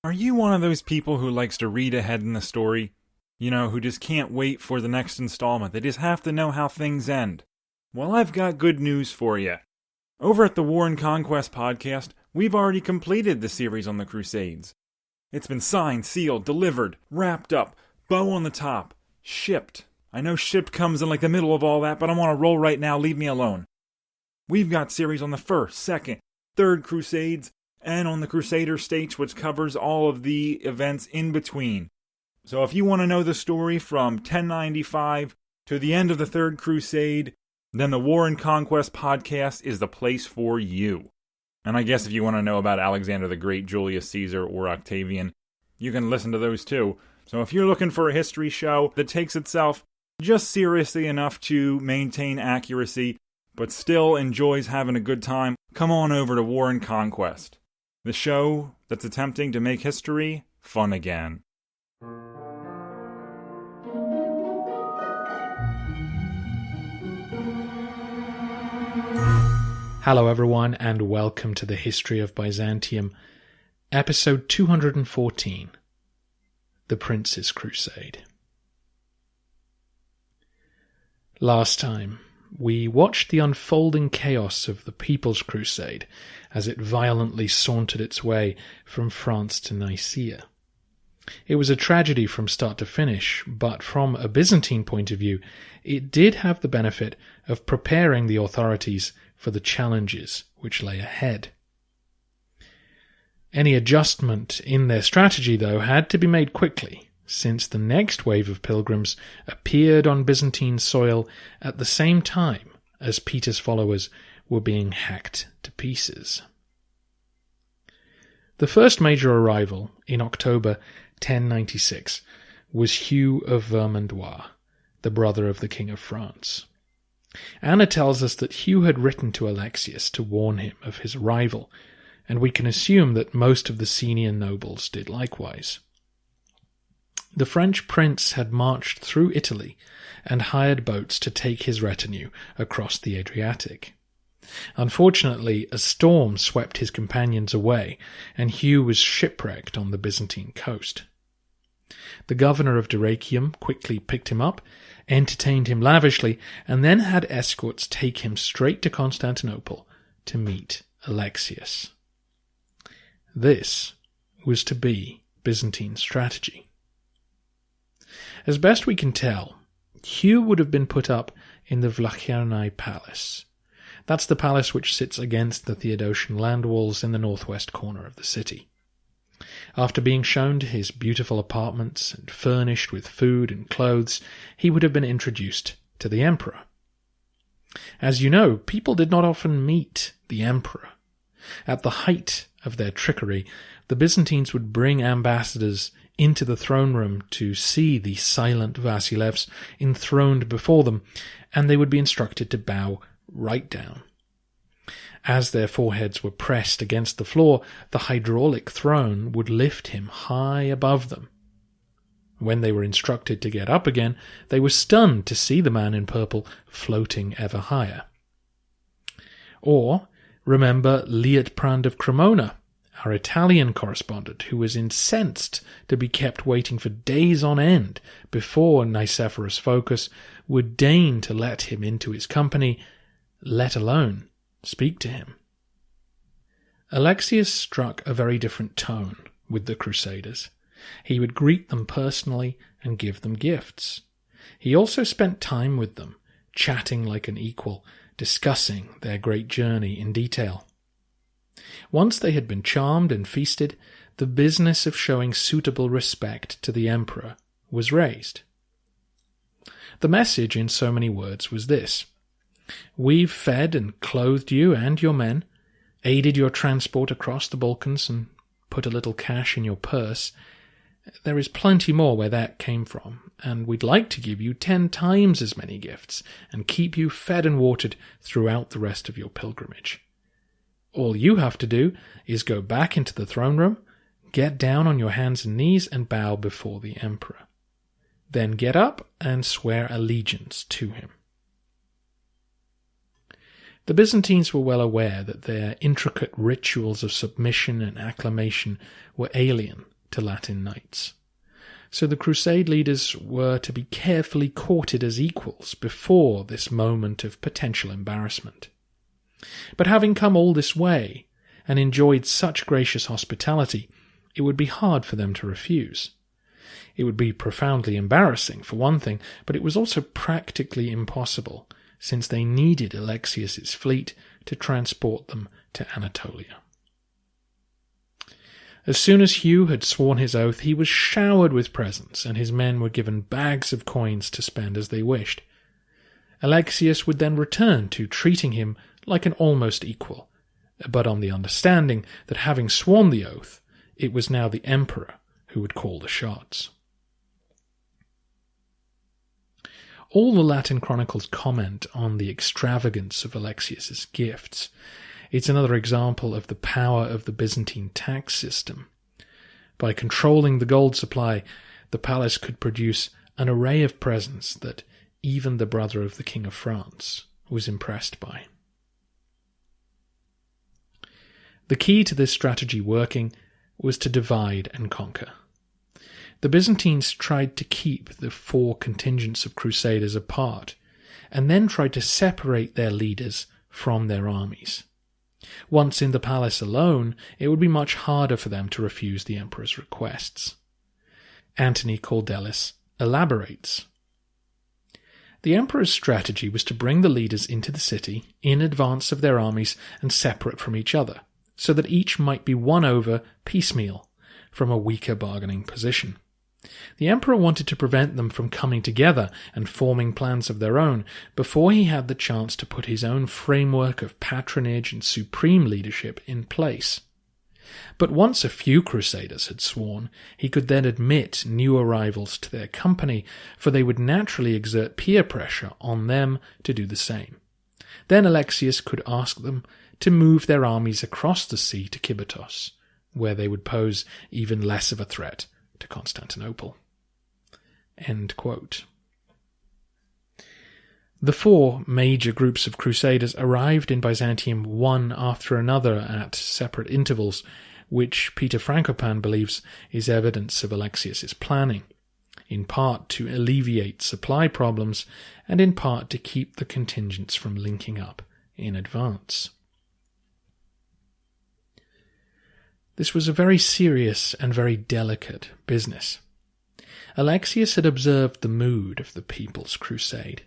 Are you one of those people who likes to read ahead in the story? You know, who just can't wait for the next installment. They just have to know how things end. Well, I've got good news for you. Over at the War and Conquest podcast, we've already completed the series on the Crusades. It's been signed, sealed, delivered, wrapped up, bow on the top, shipped. I know shipped comes in like the middle of all that, but I'm on a roll right now, leave me alone. We've got series on the First, Second, Third Crusades, and on the Crusader stage, which covers all of the events in between. So if you want to know the story from 1095 to the end of the Third Crusade, then the War and Conquest podcast is the place for you. And I guess if you want to know about Alexander the Great, Julius Caesar, or Octavian, you can listen to those too. So if you're looking for a history show that takes itself just seriously enough to maintain accuracy, but still enjoys having a good time, come on over to War and Conquest, the show that's attempting to make history fun again. Hello everyone, and welcome to the History of Byzantium, episode 214, The Prince's Crusade. Last time, we watched the unfolding chaos of the People's Crusade as it violently sauntered its way from France to Nicaea. It was a tragedy from start to finish, but from a Byzantine point of view, it did have the benefit of preparing the authorities for the challenges which lay ahead. Any adjustment in their strategy, though, had to be made quickly, since the next wave of pilgrims appeared on Byzantine soil at the same time as Peter's followers were being hacked to pieces. The first major arrival, in October 1096, was Hugh of Vermandois, the brother of the King of France. Anna tells us that Hugh had written to Alexios to warn him of his arrival, and we can assume that most of the senior nobles did likewise. The French prince had marched through Italy and hired boats to take his retinue across the Adriatic. Unfortunately, a storm swept his companions away, and Hugh was shipwrecked on the Byzantine coast. The governor of Dyrrhachium quickly picked him up, entertained him lavishly, and then had escorts take him straight to Constantinople to meet Alexios. This was to be Byzantine strategy. As best we can tell, Hugh would have been put up in the Vlachernae Palace. That's the palace which sits against the Theodosian land walls in the northwest corner of the city. After being shown to his beautiful apartments and furnished with food and clothes, he would have been introduced to the emperor. As you know, people did not often meet the emperor. At the height of their trickery, the Byzantines would bring ambassadors into the throne room to see the silent Vasilevs enthroned before them, and they would be instructed to bow right down. As their foreheads were pressed against the floor, the hydraulic throne would lift him high above them. When they were instructed to get up again, they were stunned to see the man in purple floating ever higher. Or remember Liutprand of Cremona, our Italian correspondent, who was incensed to be kept waiting for days on end before Nicephorus Phocas would deign to let him into his company, let alone speak to him. Alexios struck a very different tone with the Crusaders. He would greet them personally and give them gifts. He also spent time with them, chatting like an equal, discussing their great journey in detail. Once they had been charmed and feasted, the business of showing suitable respect to the emperor was raised. The message, in so many words, was this: "We've fed and clothed you and your men, aided your transport across the Balkans, and put a little cash in your purse. There is plenty more where that came from, and we'd like to give you 10 times as many gifts and keep you fed and watered throughout the rest of your pilgrimage. All you have to do is go back into the throne room, get down on your hands and knees and bow before the emperor. Then get up and swear allegiance to him." The Byzantines were well aware that their intricate rituals of submission and acclamation were alien to Latin knights. So the Crusade leaders were to be carefully courted as equals before this moment of potential embarrassment. But having come all this way and enjoyed such gracious hospitality, it would be hard for them to refuse. It would be profoundly embarrassing, for one thing, but it was also practically impossible, since they needed Alexios' fleet to transport them to Anatolia. As soon as Hugh had sworn his oath, he was showered with presents, and his men were given bags of coins to spend as they wished. Alexios would then return to treating him like an almost equal, but on the understanding that having sworn the oath, it was now the emperor who would call the shots. All the Latin chronicles comment on the extravagance of Alexios' gifts. It's another example of the power of the Byzantine tax system. By controlling the gold supply, the palace could produce an array of presents that even the brother of the King of France was impressed by. The key to this strategy working was to divide and conquer. The Byzantines tried to keep the four contingents of crusaders apart, and then tried to separate their leaders from their armies. Once in the palace alone, it would be much harder for them to refuse the emperor's requests. Antony Cordelis elaborates. The emperor's strategy was to bring the leaders into the city in advance of their armies and separate from each other, so that each might be won over piecemeal from a weaker bargaining position. The emperor wanted to prevent them from coming together and forming plans of their own before he had the chance to put his own framework of patronage and supreme leadership in place. But once a few crusaders had sworn, he could then admit new arrivals to their company, for they would naturally exert peer pressure on them to do the same. Then Alexios could ask them to move their armies across the sea to Kibetos, where they would pose even less of a threat to Constantinople. End quote. The four major groups of crusaders arrived in Byzantium one after another at separate intervals, which Peter Frankopan believes is evidence of Alexios' planning, in part to alleviate supply problems and in part to keep the contingents from linking up in advance. This was a very serious and very delicate business. Alexios had observed the mood of the People's Crusade.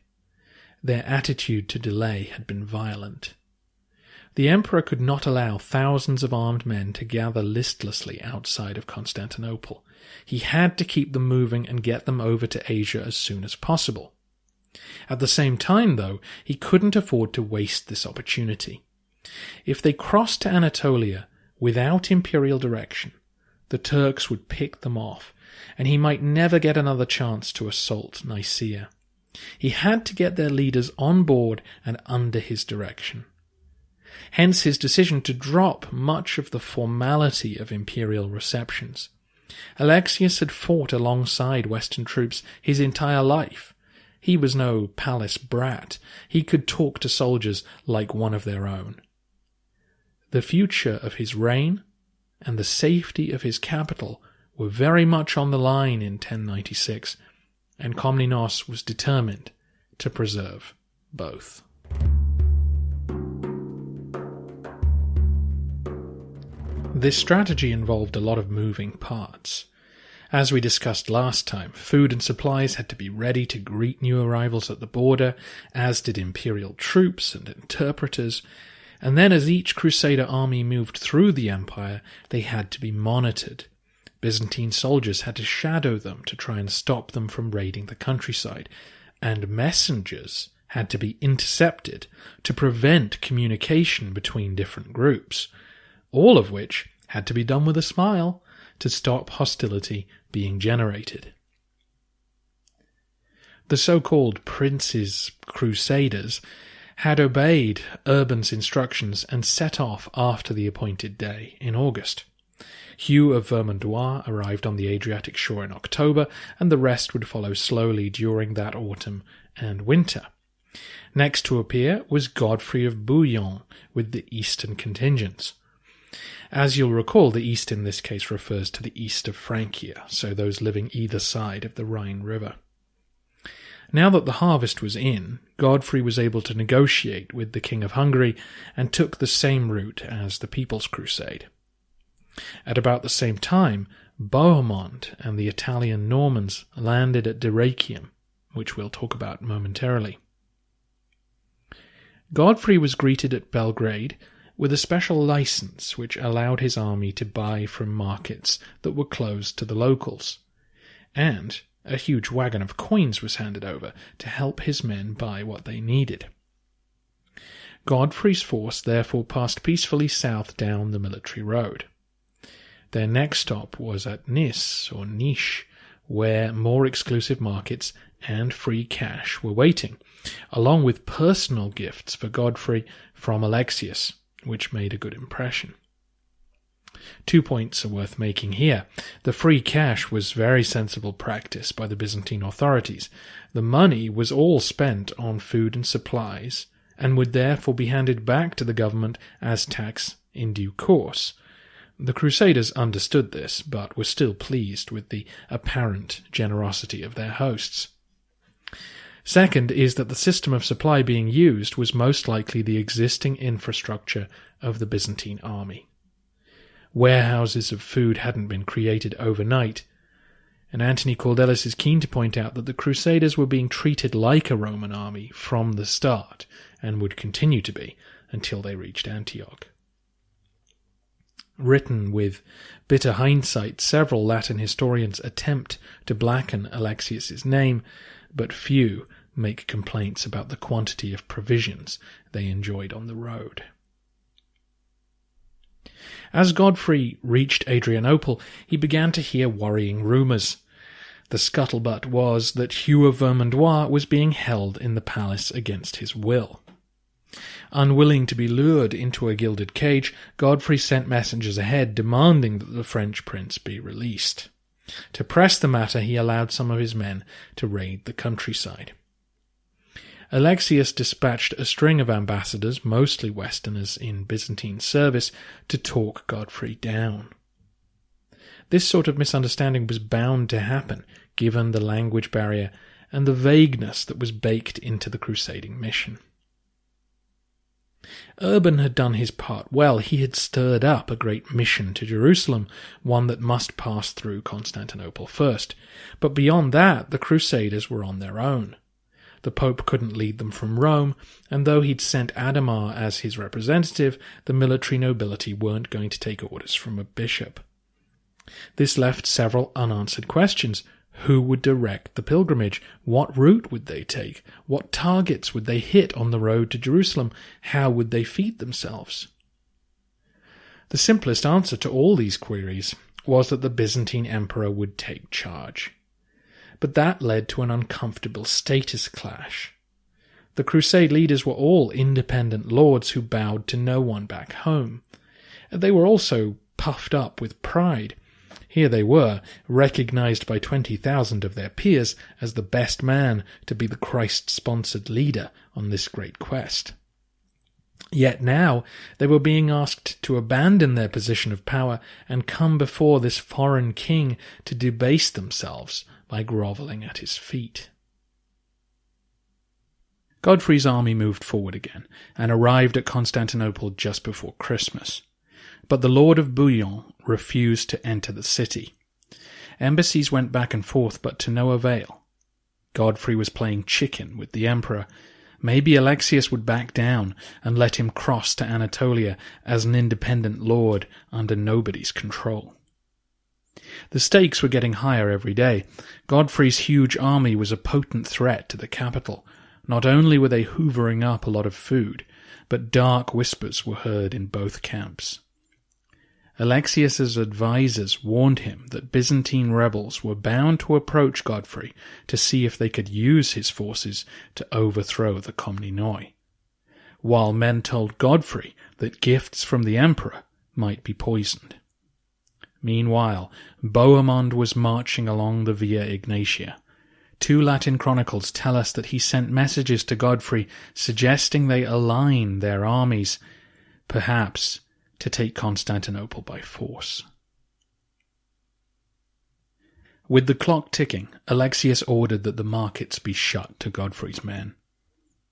Their attitude to delay had been violent. The emperor could not allow thousands of armed men to gather listlessly outside of Constantinople. He had to keep them moving and get them over to Asia as soon as possible. At the same time, though, he couldn't afford to waste this opportunity. If they crossed to Anatolia without imperial direction, the Turks would pick them off, and he might never get another chance to assault Nicaea. He had to get their leaders on board and under his direction. Hence his decision to drop much of the formality of imperial receptions. Alexios had fought alongside Western troops his entire life. He was no palace brat. He could talk to soldiers like one of their own. The future of his reign and the safety of his capital were very much on the line in 1096, and Komnenos was determined to preserve both. This strategy involved a lot of moving parts. As we discussed last time, food and supplies had to be ready to greet new arrivals at the border, as did imperial troops and interpreters, and then as each Crusader army moved through the empire, they had to be monitored. Byzantine soldiers had to shadow them to try and stop them from raiding the countryside, and messengers had to be intercepted to prevent communication between different groups, all of which had to be done with a smile to stop hostility being generated. The so-called Prince's Crusaders had obeyed Urban's instructions and set off after the appointed day in August. Hugh of Vermandois arrived on the Adriatic shore in October, and the rest would follow slowly during that autumn and winter. Next to appear was Godfrey of Bouillon with the eastern contingents. As you'll recall, the east in this case refers to the east of Francia, so those living either side of the Rhine River. Now that the harvest was in, Godfrey was able to negotiate with the King of Hungary and took the same route as the People's Crusade. At about the same time, Bohemond and the Italian Normans landed at Dyrrhachium, which we'll talk about momentarily. Godfrey was greeted at Belgrade with a special license which allowed his army to buy from markets that were closed to the locals, and a huge wagon of coins was handed over to help his men buy what they needed. Godfrey's force therefore passed peacefully south down the military road. Their next stop was at Nice, where more exclusive markets and free cash were waiting, along with personal gifts for Godfrey from Alexios, which made a good impression. 2 points are worth making here. The free cash was very sensible practice by the Byzantine authorities. The money was all spent on food and supplies, and would therefore be handed back to the government as tax in due course. The Crusaders understood this, but were still pleased with the apparent generosity of their hosts. Second is that the system of supply being used was most likely the existing infrastructure of the Byzantine army. Warehouses of food hadn't been created overnight, and Antony Cordelis is keen to point out that the Crusaders were being treated like a Roman army from the start, and would continue to be until they reached Antioch. Written with bitter hindsight, several Latin historians attempt to blacken Alexios' name, but few make complaints about the quantity of provisions they enjoyed on the road. As Godfrey reached Adrianople, he began to hear worrying rumours. The scuttlebutt was that Hugh of Vermandois was being held in the palace against his will. Unwilling to be lured into a gilded cage, Godfrey sent messengers ahead demanding that the French prince be released. To press the matter, he allowed some of his men to raid the countryside. Alexios dispatched a string of ambassadors, mostly Westerners in Byzantine service, to talk Godfrey down. This sort of misunderstanding was bound to happen, given the language barrier and the vagueness that was baked into the crusading mission. Urban had done his part well. He had stirred up a great mission to Jerusalem, one that must pass through Constantinople first. But beyond that, the Crusaders were on their own. The Pope couldn't lead them from Rome, and though he'd sent Adhemar as his representative, the military nobility weren't going to take orders from a bishop. This left several unanswered questions. Who would direct the pilgrimage? What route would they take? What targets would they hit on the road to Jerusalem? How would they feed themselves? The simplest answer to all these queries was that the Byzantine emperor would take charge. But that led to an uncomfortable status clash. The Crusade leaders were all independent lords who bowed to no one back home. They were also puffed up with pride. Here they were, recognized by 20,000 of their peers as the best man to be the Christ-sponsored leader on this great quest. Yet now they were being asked to abandon their position of power and come before this foreign king to debase themselves by grovelling at his feet. Godfrey's army moved forward again and arrived at Constantinople just before Christmas. But the Lord of Bouillon refused to enter the city. Embassies went back and forth, but to no avail. Godfrey was playing chicken with the emperor. Maybe Alexios would back down and let him cross to Anatolia as an independent lord under nobody's control. The stakes were getting higher every day. Godfrey's huge army was a potent threat to the capital. Not only were they hoovering up a lot of food, but dark whispers were heard in both camps. Alexios's advisers warned him that Byzantine rebels were bound to approach Godfrey to see if they could use his forces to overthrow the Komnenoi, while men told Godfrey that gifts from the emperor might be poisoned. Meanwhile, Bohemond was marching along the Via Egnatia. 2 Latin chronicles tell us that he sent messages to Godfrey suggesting they align their armies, perhaps to take Constantinople by force. With the clock ticking, Alexios ordered that the markets be shut to Godfrey's men.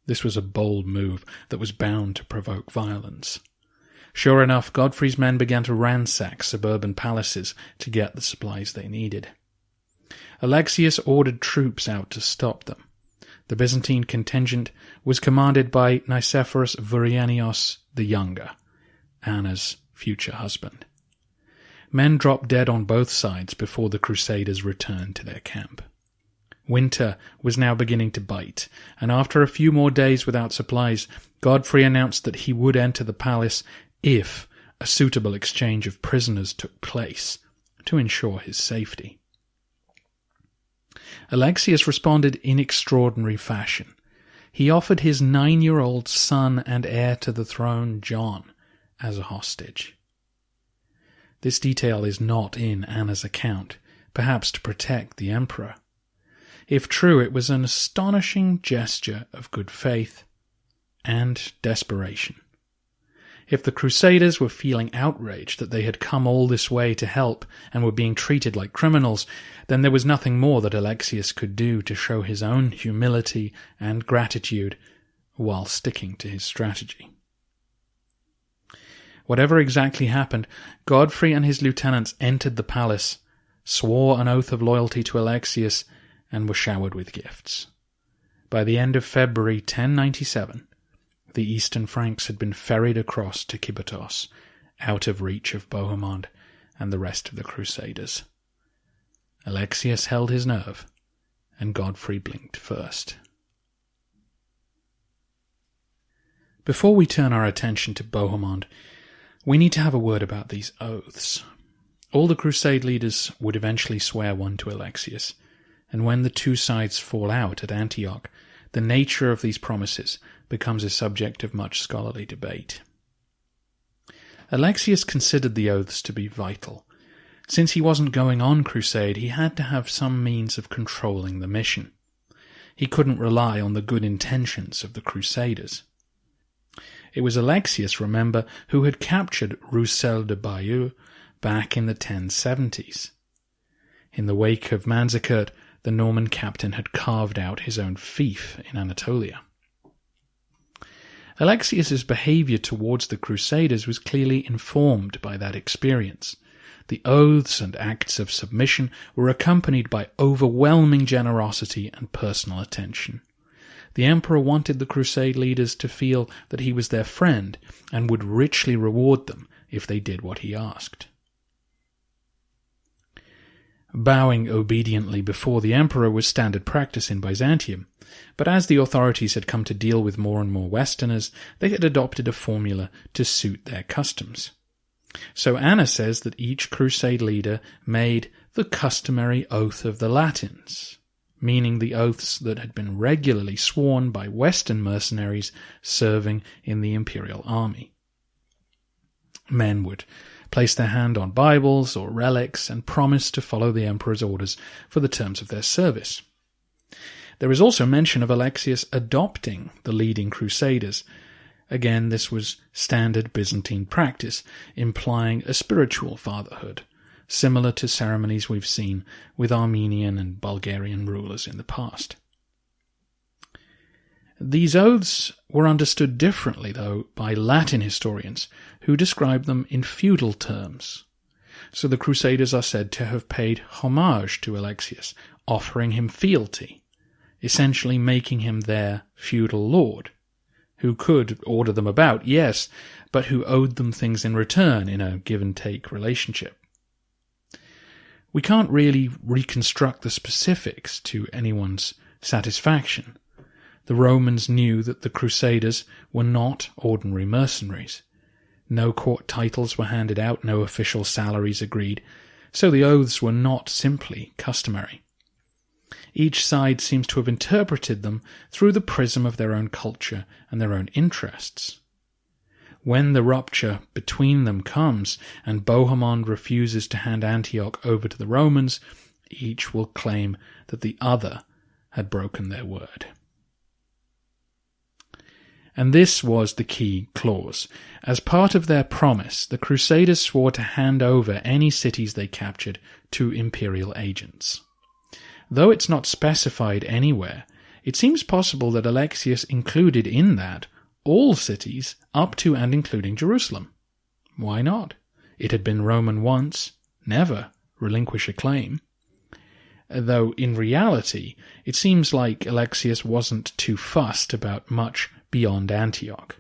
This was a bold move that was bound to provoke violence. Sure enough, Godfrey's men began to ransack suburban palaces to get the supplies they needed. Alexios ordered troops out to stop them. The Byzantine contingent was commanded by Nicephorus Virianios the Younger, Anna's future husband. Men dropped dead on both sides before the Crusaders returned to their camp. Winter was now beginning to bite, and after a few more days without supplies, Godfrey announced that he would enter the palace if a suitable exchange of prisoners took place to ensure his safety. Alexios responded in extraordinary fashion. He offered his 9-year-old son and heir to the throne, John, as a hostage. This detail is not in Anna's account, perhaps to protect the emperor. If true, it was an astonishing gesture of good faith and desperation. If the Crusaders were feeling outraged that they had come all this way to help and were being treated like criminals, then there was nothing more that Alexios could do to show his own humility and gratitude while sticking to his strategy. Whatever exactly happened, Godfrey and his lieutenants entered the palace, swore an oath of loyalty to Alexios, and were showered with gifts. By the end of February 1097, the Eastern Franks had been ferried across to Kibotos, out of reach of Bohemond and the rest of the Crusaders. Alexios held his nerve, and Godfrey blinked first. Before we turn our attention to Bohemond, we need to have a word about these oaths. All the Crusade leaders would eventually swear one to Alexios, and when the two sides fall out at Antioch, the nature of these promises becomes a subject of much scholarly debate. Alexios considered the oaths to be vital. Since he wasn't going on crusade, he had to have some means of controlling the mission. He couldn't rely on the good intentions of the Crusaders. It was Alexios, remember, who had captured Roussel de Bayeux back in the 1070s. In the wake of Manzikert, the Norman captain had carved out his own fief in Anatolia. Alexios's behaviour towards the Crusaders was clearly informed by that experience. The oaths and acts of submission were accompanied by overwhelming generosity and personal attention. The emperor wanted the Crusade leaders to feel that he was their friend and would richly reward them if they did what he asked. Bowing obediently before the emperor was standard practice in Byzantium, but as the authorities had come to deal with more and more Westerners, they had adopted a formula to suit their customs. So Anna says that each Crusade leader made the customary oath of the Latins, meaning the oaths that had been regularly sworn by Western mercenaries serving in the imperial army. Men would place their hand on Bibles or relics and promise to follow the emperor's orders for the terms of their service. There is also mention of Alexios adopting the leading crusaders. Again, this was standard Byzantine practice, implying a spiritual fatherhood, similar to ceremonies we've seen with Armenian and Bulgarian rulers in the past. These oaths were understood differently, though, by Latin historians, who describe them in feudal terms. So the Crusaders are said to have paid homage to Alexios, offering him fealty, essentially making him their feudal lord, who could order them about, yes, but who owed them things in return in a give-and-take relationship. We can't really reconstruct the specifics to anyone's satisfaction. The Romans knew that the Crusaders were not ordinary mercenaries. No court titles were handed out, no official salaries agreed, so the oaths were not simply customary. Each side seems to have interpreted them through the prism of their own culture and their own interests. When the rupture between them comes and Bohemond refuses to hand Antioch over to the Romans, each will claim that the other had broken their word. And this was the key clause. As part of their promise, the Crusaders swore to hand over any cities they captured to imperial agents. Though it's not specified anywhere, it seems possible that Alexios included in that all cities up to and including Jerusalem. Why not? It had been Roman once, never relinquish a claim. Though in reality, it seems like Alexios wasn't too fussed about much beyond Antioch.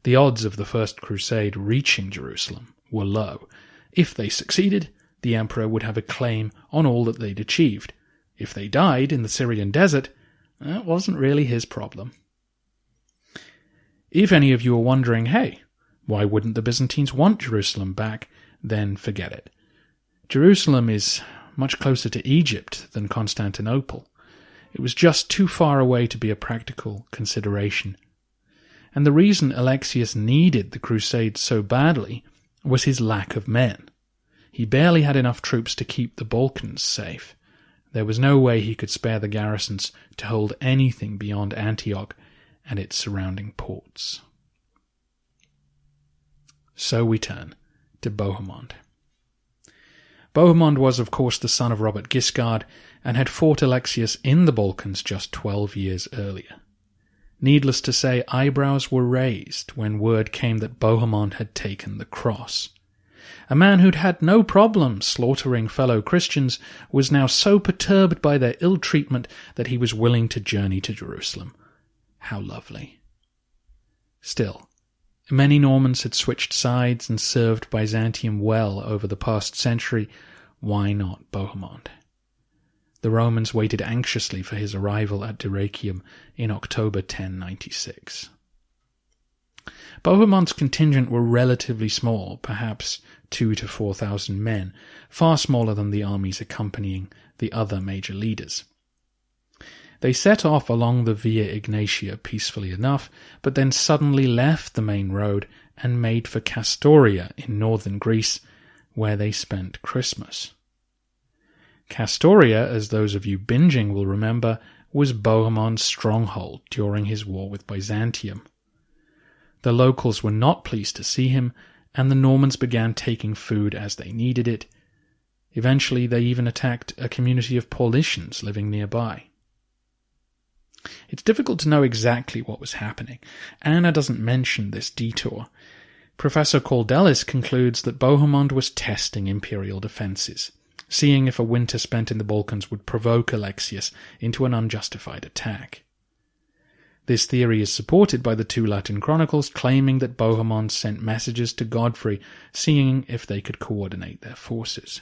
The odds of the First Crusade reaching Jerusalem were low. If they succeeded, the emperor would have a claim on all that they'd achieved. If they died in the Syrian desert, that wasn't really his problem. If any of you are wondering, hey, why wouldn't the Byzantines want Jerusalem back, then forget it. Jerusalem is much closer to Egypt than Constantinople. It was just too far away to be a practical consideration. And the reason Alexios needed the crusade so badly was his lack of men. He barely had enough troops to keep the Balkans safe. There was no way he could spare the garrisons to hold anything beyond Antioch and its surrounding ports. So we turn to Bohemond. Bohemond was, of course, the son of Robert Guiscard and had fought Alexios in the Balkans just 12 years earlier. Needless to say, eyebrows were raised when word came that Bohemond had taken the cross. A man who'd had no problem slaughtering fellow Christians was now so perturbed by their ill treatment that he was willing to journey to Jerusalem. How lovely. Still, many Normans had switched sides and served Byzantium well over the past century. Why not Bohemond? The Romans waited anxiously for his arrival at Dyrrhachium in October 1096. Bohemond's contingent were relatively small, perhaps 2,000 to 4,000 men, far smaller than the armies accompanying the other major leaders. They set off along the Via Egnatia peacefully enough, but then suddenly left the main road and made for Castoria in northern Greece, where they spent Christmas. Castoria, as those of you binging will remember, was Bohemond's stronghold during his war with Byzantium. The locals were not pleased to see him, and the Normans began taking food as they needed it. Eventually they even attacked a community of Paulicians living nearby. It's difficult to know exactly what was happening. Anna doesn't mention this detour. Professor Caldelis concludes that Bohemond was testing imperial defences, seeing if a winter spent in the Balkans would provoke Alexios into an unjustified attack. This theory is supported by the two Latin chronicles claiming that Bohemond sent messages to Godfrey, seeing if they could coordinate their forces.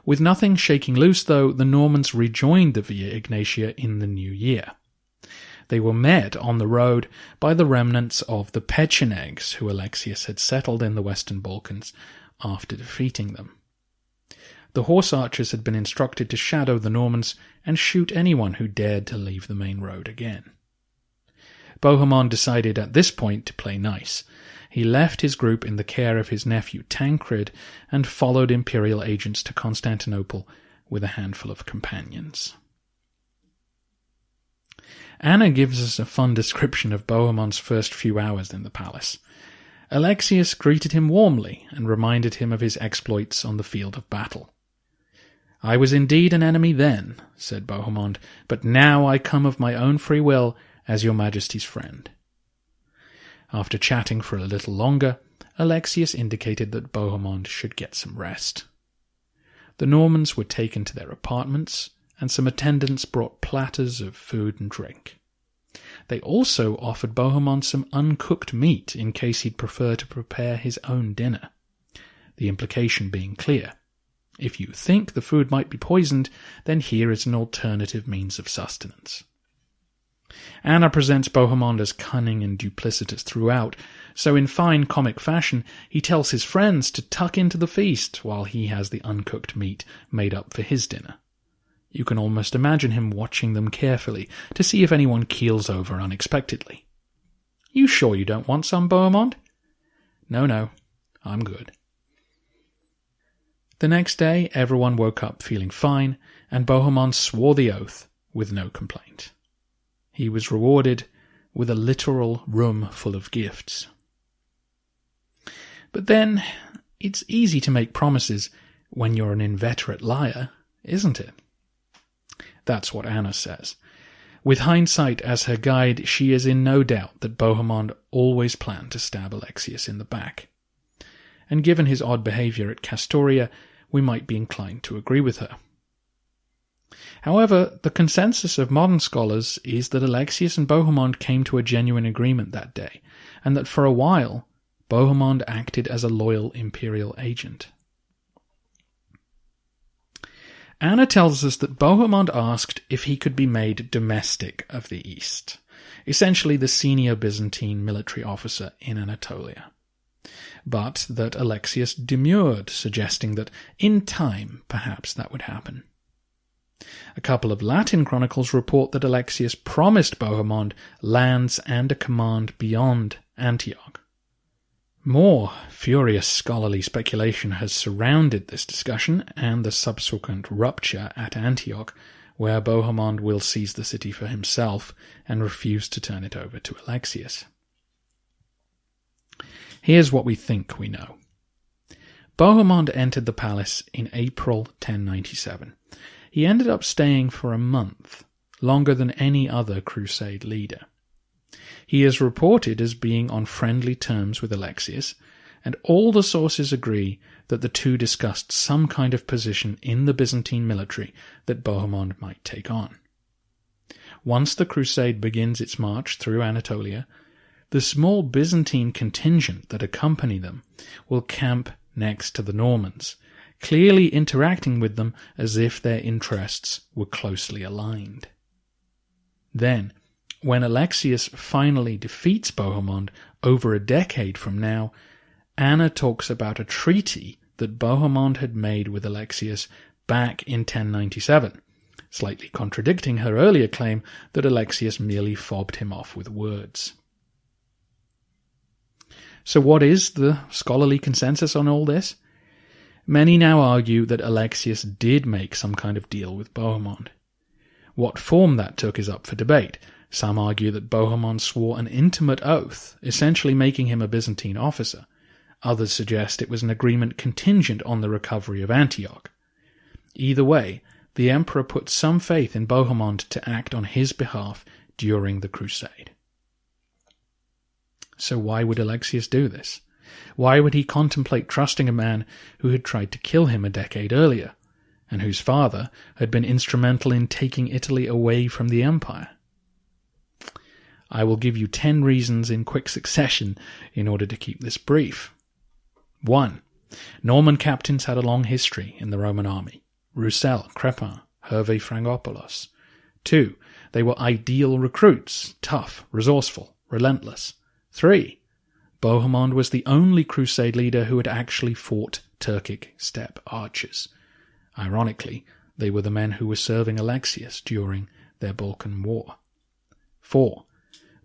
With nothing shaking loose, though, the Normans rejoined the Via Egnatia in the new year. They were met on the road by the remnants of the Pechenegs, who Alexios had settled in the Western Balkans after defeating them. The horse archers had been instructed to shadow the Normans and shoot anyone who dared to leave the main road again. Bohemond decided at this point to play nice. He left his group in the care of his nephew Tancred and followed imperial agents to Constantinople with a handful of companions. Anna gives us a fun description of Bohemond's first few hours in the palace. Alexios greeted him warmly and reminded him of his exploits on the field of battle. "I was indeed an enemy then," said Bohemond, "but now I come of my own free will as your Majesty's friend." After chatting for a little longer, Alexios indicated that Bohemond should get some rest. The Normans were taken to their apartments, and some attendants brought platters of food and drink. They also offered Bohemond some uncooked meat in case he'd prefer to prepare his own dinner. The implication being clear. If you think the food might be poisoned, then here is an alternative means of sustenance. Anna presents Bohemond as cunning and duplicitous throughout, so in fine comic fashion he tells his friends to tuck into the feast while he has the uncooked meat made up for his dinner. You can almost imagine him watching them carefully to see if anyone keels over unexpectedly. "You sure you don't want some, Bohemond?" No, I'm good." The next day everyone woke up feeling fine, and Bohemond swore the oath with no complaint. He was rewarded with a literal room full of gifts. But then, it's easy to make promises when you're an inveterate liar, isn't it? That's what Anna says. With hindsight as her guide, she is in no doubt that Bohemond always planned to stab Alexios in the back. And given his odd behaviour at Castoria, we might be inclined to agree with her. However, the consensus of modern scholars is that Alexios and Bohemond came to a genuine agreement that day, and that for a while, Bohemond acted as a loyal imperial agent. Anna tells us that Bohemond asked if he could be made domestic of the East, essentially the senior Byzantine military officer in Anatolia, but that Alexios demurred, suggesting that in time perhaps that would happen. A couple of Latin chronicles report that Alexios promised Bohemond lands and a command beyond Antioch. More furious scholarly speculation has surrounded this discussion and the subsequent rupture at Antioch, where Bohemond will seize the city for himself and refuse to turn it over to Alexios. Here's what we think we know. Bohemond entered the palace in April 1097. He ended up staying for a month, longer than any other crusade leader. He is reported as being on friendly terms with Alexios, and all the sources agree that the two discussed some kind of position in the Byzantine military that Bohemond might take on. Once the crusade begins its march through Anatolia, the small Byzantine contingent that accompany them will camp next to the Normans, clearly interacting with them as if their interests were closely aligned. Then, when Alexios finally defeats Bohemond over a decade from now, Anna talks about a treaty that Bohemond had made with Alexios back in 1097, slightly contradicting her earlier claim that Alexios merely fobbed him off with words. So what is the scholarly consensus on all this? Many now argue that Alexios did make some kind of deal with Bohemond. What form that took is up for debate. Some argue that Bohemond swore an intimate oath, essentially making him a Byzantine officer. Others suggest it was an agreement contingent on the recovery of Antioch. Either way, the emperor put some faith in Bohemond to act on his behalf during the crusade. So why would Alexios do this? Why would he contemplate trusting a man who had tried to kill him a decade earlier, and whose father had been instrumental in taking Italy away from the empire? I will give you 10 reasons in quick succession in order to keep this brief. 1. Norman captains had a long history in the Roman army. Roussel, Crepin, Hervé Frangopoulos. 2. They were ideal recruits, tough, resourceful, relentless. 3. Bohemond was the only crusade leader who had actually fought Turkic steppe archers. Ironically, they were the men who were serving Alexios during their Balkan War. 4.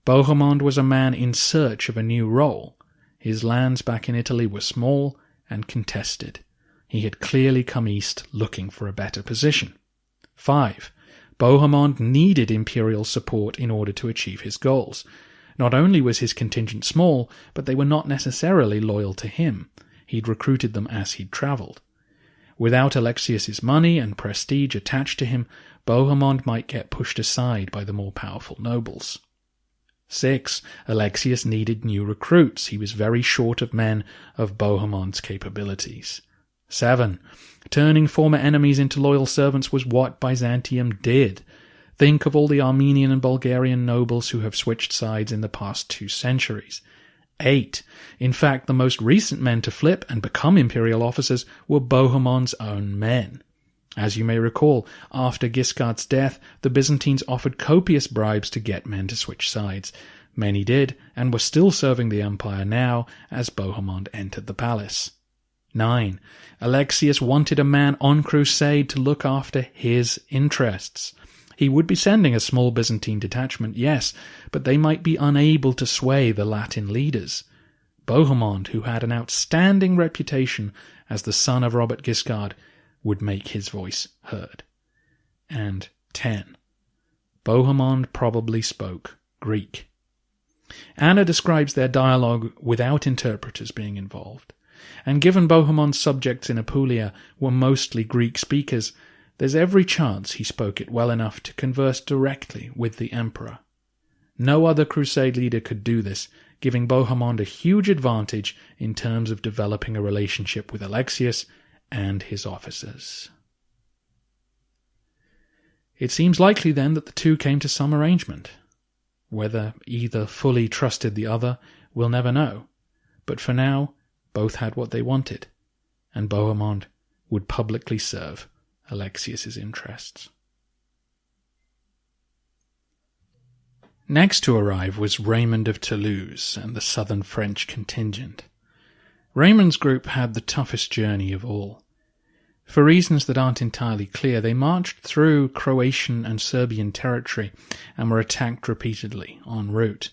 Bohemond was a man in search of a new role. His lands back in Italy were small and contested. He had clearly come east looking for a better position. 5. Bohemond needed imperial support in order to achieve his goals. Not only was his contingent small, but they were not necessarily loyal to him. He'd recruited them as he'd travelled. Without Alexios' money and prestige attached to him, Bohemond might get pushed aside by the more powerful nobles. 6. Alexios needed new recruits. He was very short of men of Bohemond's capabilities. 7. Turning former enemies into loyal servants was what Byzantium did. Think of all the Armenian and Bulgarian nobles who have switched sides in the past 2 centuries. 8. In fact, the most recent men to flip and become imperial officers were Bohemond's own men. As you may recall, after Guiscard's death, the Byzantines offered copious bribes to get men to switch sides. Many did, and were still serving the empire now as Bohemond entered the palace. 9. Alexios wanted a man on crusade to look after his interests. He would be sending a small Byzantine detachment, yes, but they might be unable to sway the Latin leaders. Bohemond, who had an outstanding reputation as the son of Robert Guiscard, would make his voice heard. And 10. Bohemond probably spoke Greek. Anna describes their dialogue without interpreters being involved, and given Bohemond's subjects in Apulia were mostly Greek speakers, there's every chance he spoke it well enough to converse directly with the emperor. No other crusade leader could do this, giving Bohemond a huge advantage in terms of developing a relationship with Alexios and his officers. It seems likely then that the two came to some arrangement. Whether either fully trusted the other, we'll never know, but for now, both had what they wanted, and Bohemond would publicly serve Alexios' interests. Next to arrive was Raymond of Toulouse and the southern French contingent. Raymond's group had the toughest journey of all. For reasons that aren't entirely clear, they marched through Croatian and Serbian territory and were attacked repeatedly en route.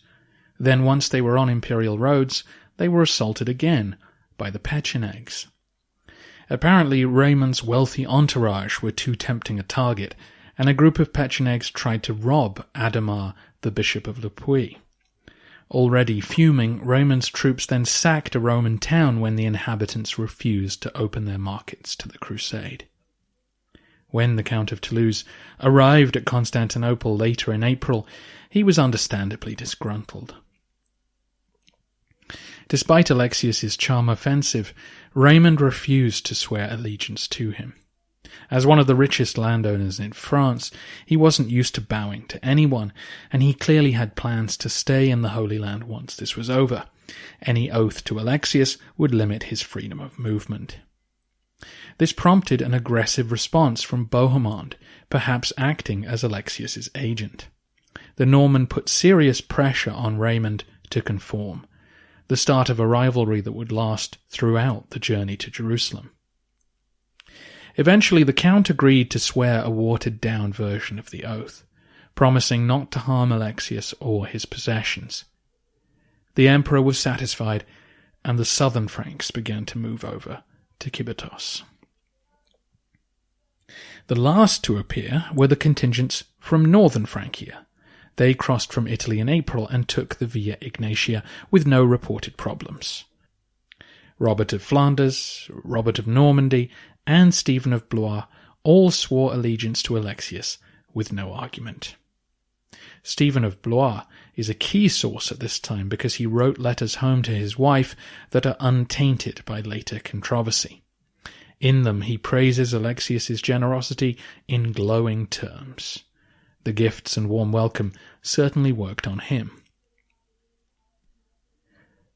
Then, once they were on imperial roads, they were assaulted again by the Pechenegs. Apparently, Raymond's wealthy entourage were too tempting a target, and a group of Pechenegs tried to rob Adhemar, the Bishop of Le Puy. Already fuming, Raymond's troops then sacked a Roman town when the inhabitants refused to open their markets to the crusade. When the Count of Toulouse arrived at Constantinople later in April, he was understandably disgruntled. Despite Alexios' charm offensive, Raymond refused to swear allegiance to him. As one of the richest landowners in France, he wasn't used to bowing to anyone, and he clearly had plans to stay in the Holy Land once this was over. Any oath to Alexios would limit his freedom of movement. This prompted an aggressive response from Bohemond, perhaps acting as Alexios' agent. The Norman put serious pressure on Raymond to conform, the start of a rivalry that would last throughout the journey to Jerusalem. Eventually, the Count agreed to swear a watered-down version of the oath, promising not to harm Alexios or his possessions. The emperor was satisfied, and the southern Franks began to move over to Kibetos. The last to appear were the contingents from northern Francia. They crossed from Italy in April and took the Via Ignatia with no reported problems. Robert of Flanders, Robert of Normandy, and Stephen of Blois all swore allegiance to Alexios with no argument. Stephen of Blois is a key source at this time because he wrote letters home to his wife that are untainted by later controversy. In them he praises Alexios' generosity in glowing terms. The gifts and warm welcome certainly worked on him.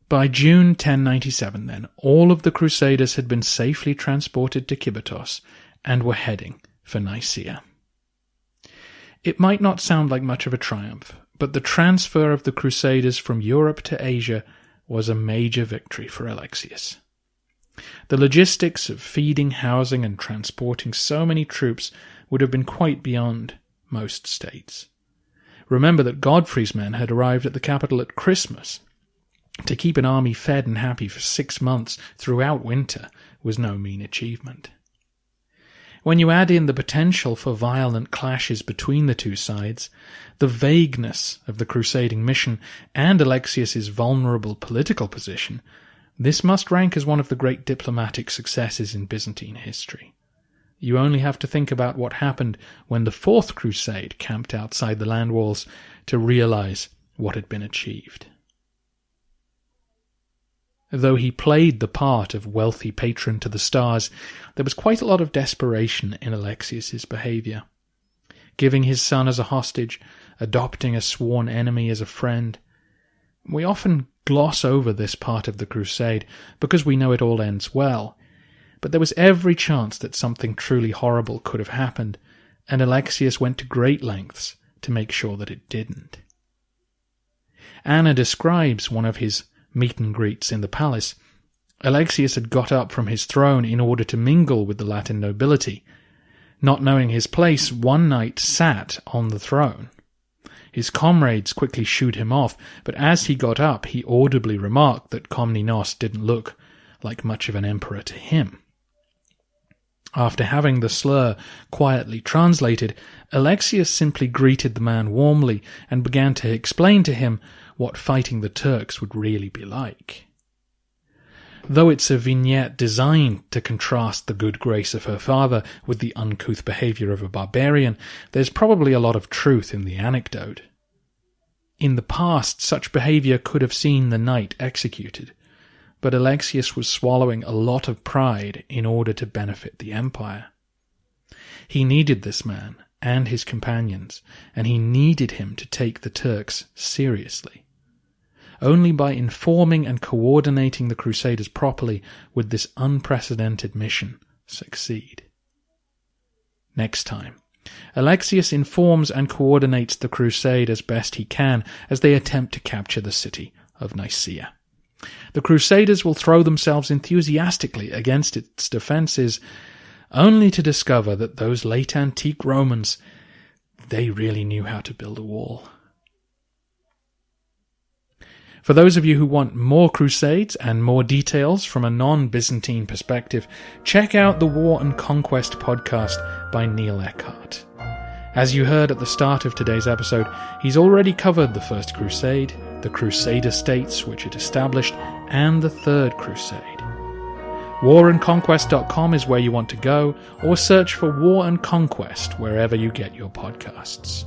By June 1097, then, all of the Crusaders had been safely transported to Kibetos and were heading for Nicaea. It might not sound like much of a triumph, but the transfer of the Crusaders from Europe to Asia was a major victory for Alexios. The logistics of feeding, housing, and transporting so many troops would have been quite beyond most states. Remember that Godfrey's men had arrived at the capital at Christmas. To keep an army fed and happy for 6 months throughout winter was no mean achievement. When you add in the potential for violent clashes between the two sides, the vagueness of the crusading mission, and Alexios' vulnerable political position, this must rank as one of the great diplomatic successes in Byzantine history. You only have to think about what happened when the Fourth Crusade camped outside the land walls to realize what had been achieved. Though he played the part of wealthy patron to the stars, there was quite a lot of desperation in Alexios' behaviour. Giving his son as a hostage, adopting a sworn enemy as a friend. We often gloss over this part of the crusade because we know it all ends well, but there was every chance that something truly horrible could have happened, and Alexios went to great lengths to make sure that it didn't. Anna describes one of his meet and greets in the palace. Alexios had got up from his throne in order to mingle with the Latin nobility. Not knowing his place, one knight sat on the throne. His comrades quickly shooed him off, but as he got up, he audibly remarked that Komnenos didn't look like much of an emperor to him. After having the slur quietly translated, Alexios simply greeted the man warmly and began to explain to him what fighting the Turks would really be like. Though it's a vignette designed to contrast the good grace of her father with the uncouth behaviour of a barbarian, there's probably a lot of truth in the anecdote. In the past, such behaviour could have seen the knight executed, but Alexios was swallowing a lot of pride in order to benefit the empire. He needed this man and his companions, and he needed him to take the Turks seriously. Only by informing and coordinating the Crusaders properly would this unprecedented mission succeed. Next time, Alexios informs and coordinates the crusade as best he can as they attempt to capture the city of Nicaea. The Crusaders will throw themselves enthusiastically against its defences, only to discover that those late antique Romans, they really knew how to build a wall. For those of you who want more Crusades and more details from a non-Byzantine perspective, check out the War and Conquest podcast by Neil Eckhart. As you heard at the start of today's episode, he's already covered the First Crusade, the Crusader states which it established, and the Third Crusade. warandconquest.com is where you want to go, or search for War and Conquest wherever you get your podcasts.